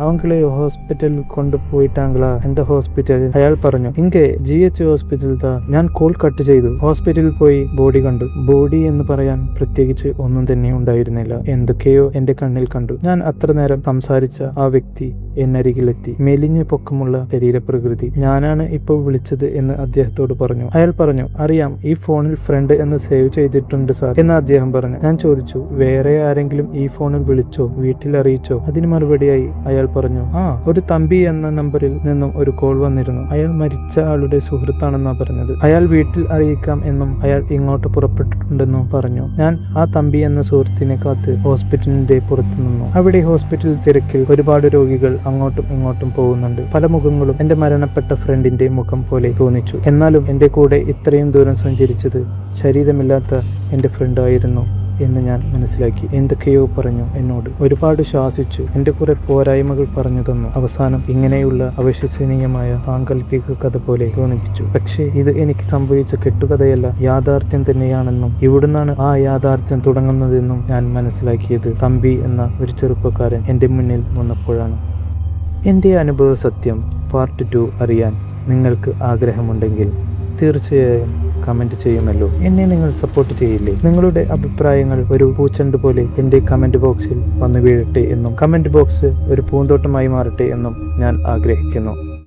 അവങ്ങളെ ഹോസ്പിറ്റലിൽ കൊണ്ടുപോയിട്ടാങ്കളാ എന്റെ ഹോസ്പിറ്റൽ? അയാൾ പറഞ്ഞു, ഇங்கே GH ഹോസ്പിറ്റൽ താ. ഞാൻ കോൾ കട്ട് ചെയ്തു. ഹോസ്പിറ്റലിൽ പോയി ബോഡി കണ്ടു. ബോഡി എന്ന് പറയാൻ പ്രത്യേകിച്ച് ഒന്നും തന്നെ ഉണ്ടായിരുന്നില്ല. എന്തൊക്കെയോ എന്റെ കണ്ണിൽ കണ്ടു. ഞാൻ അത്ര നേരം സംസാരിച്ച ആ വ്യക്തി എന്നരികിലെത്തി. മെലിഞ്ഞു പൊക്കമുള്ള ശരീരപ്രകൃതി. ഞാനാണ് ഇപ്പോൾ വിളിച്ചത് എന്ന് അദ്ദേഹത്തോട് പറഞ്ഞു. അയാൾ പറഞ്ഞു, അറിയാം, ഈ ഫോണിൽ ഫ്രണ്ട് എന്ന് സേവ് ചെയ്തിട്ടുണ്ട് സാർ എന്ന് അദ്ദേഹം പറഞ്ഞു. ഞാൻ ചോദിച്ചു, വേറെ ആരെങ്കിലും ഈ ഫോണിൽ വിളിച്ചോ, വീട്ടിൽ അറിയിച്ചോ? അതിന് മറുപടിയായി അയാൾ പറഞ്ഞു, ഒരു തമ്പി എന്ന നമ്പറിൽ നിന്നും ഒരു കോൾ വന്നിരുന്നു. അയാൾ മരിച്ച ആളുടെ സുഹൃത്താണെന്നാ പറഞ്ഞത്. അയാൾ വീട്ടിൽ അറിയിക്കാം എന്നും അയാൾ ഇങ്ങോട്ട് പുറപ്പെട്ടിട്ടുണ്ടെന്നും പറഞ്ഞു. ഞാൻ ആ തമ്പി എന്ന സുഹൃത്തിനെ കാത്ത് ഹോസ്പിറ്റലിന്റെ പുറത്തു നിന്നു. അവിടെ ഹോസ്പിറ്റൽ തിരക്കിൽ ഒരുപാട് രോഗികൾ അങ്ങോട്ടും ഇങ്ങോട്ടും പോകുന്നുണ്ട്. പല മുഖങ്ങളും എന്റെ മരണപ്പെട്ട ഫ്രണ്ടിന്റെ മുഖം പോലെ തോന്നിച്ചു. എന്നാലും എന്റെ കൂടെ ഇത്രയും ദൂരം സഞ്ചരിച്ചത് ശരീരമില്ലാത്ത എന്റെ ഫ്രണ്ട് ആയിരുന്നു എന്ന് ഞാൻ മനസ്സിലാക്കി. എന്തൊക്കെയോ പറഞ്ഞു എന്നോട്, ഒരുപാട് ശാസിച്ചു, എന്റെ കുറെ പോരായ്മകൾ പറഞ്ഞു തന്നു. അവസാനം ഇങ്ങനെയുള്ള അവിശ്വസനീയമായ സാങ്കല്പിക കഥ പോലെ തോന്നിപ്പിച്ചു. പക്ഷേ ഇത് എനിക്ക് സംഭവിച്ച കെട്ടുകഥയല്ല, യാഥാർത്ഥ്യം തന്നെയാണെന്നും ഇവിടുന്നാണ് ആ യാഥാർത്ഥ്യം തുടങ്ങുന്നതെന്നും ഞാൻ മനസ്സിലാക്കിയത് തമ്പി എന്ന ഒരു ചെറുപ്പക്കാരൻ എന്റെ മുന്നിൽ വന്നപ്പോഴാണ്. എൻ്റെ അനുഭവ സത്യം പാർട്ട് 2 അറിയാൻ നിങ്ങൾക്ക് ആഗ്രഹമുണ്ടെങ്കിൽ തീർച്ചയായും കമൻറ്റ് ചെയ്യുമല്ലോ. എന്നെ നിങ്ങൾ സപ്പോർട്ട് ചെയ്യില്ലേ? നിങ്ങളുടെ അഭിപ്രായങ്ങൾ ഒരു പൂച്ചെണ്ട് പോലെ എൻ്റെ കമൻറ്റ് ബോക്സിൽ വന്നു വീഴട്ടെ എന്നും കമൻറ്റ് ബോക്സ് ഒരു പൂന്തോട്ടമായി മാറട്ടെ എന്നും ഞാൻ ആഗ്രഹിക്കുന്നു.